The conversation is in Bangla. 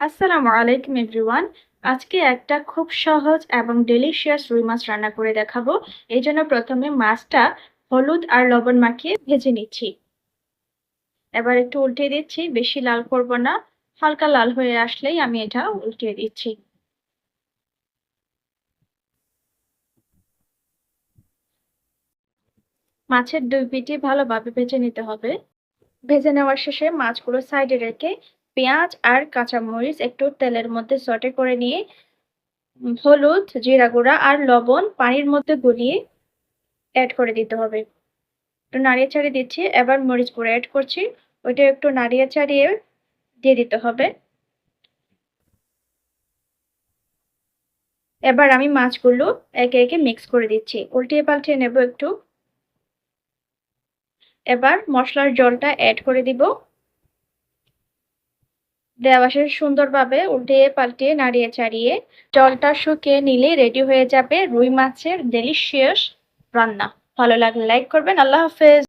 আসসালামু আলাইকুম এভরিওয়ান। আজকে একটা খুব সহজ এবং ডেলিশিয়াস রুই মাছ রান্না করে দেখাবো। এই জন্য প্রথমে মাছটা হলুদ আর লবণ মাখিয়ে ভেজে নিচ্ছি। এবার একটু উল্টিয়ে দিচ্ছি, বেশি লাল করব না, হালকা লাল হয়ে আসলেই আমি এটা উল্টিয়ে দিচ্ছি। মাছের দুই পিঠই ভালোভাবে ভেজে নিতে হবে। ভেজে নেওয়ার শেষে মাছগুলো সাইডে রেখে পেঁয়াজ আর কাঁচামরিচ একটু তেলের মধ্যে সটে করে নিয়ে হলুদ, জিরা গুঁড়া আর লবণ পানির মধ্যে গুলিয়ে অ্যাড করে দিতে হবে। একটু নাড়িয়ে চাড়িয়ে দিচ্ছি, এবার মরিচ গুঁড়ো অ্যাড করছি, ওইটা একটু নাড়িয়ে চাড়িয়ে দিয়ে দিতে হবে। এবার আমি মাছগুলো একে একে মিক্স করে দিচ্ছি, উল্টিয়ে পাল্টিয়ে নেব একটু। এবার মশলার জলটা অ্যাড করে দিব। দেওয়া শেষে সুন্দরভাবে উল্টিয়ে পাল্টিয়ে নাড়িয়ে চাড়িয়ে জলটা শুকিয়ে নিলে রেডি হয়ে যাবে রুই মাছের ডেলিশিয়াস রান্না। ভালো লাগলে লাইক করবেন। আল্লাহ হাফেজ।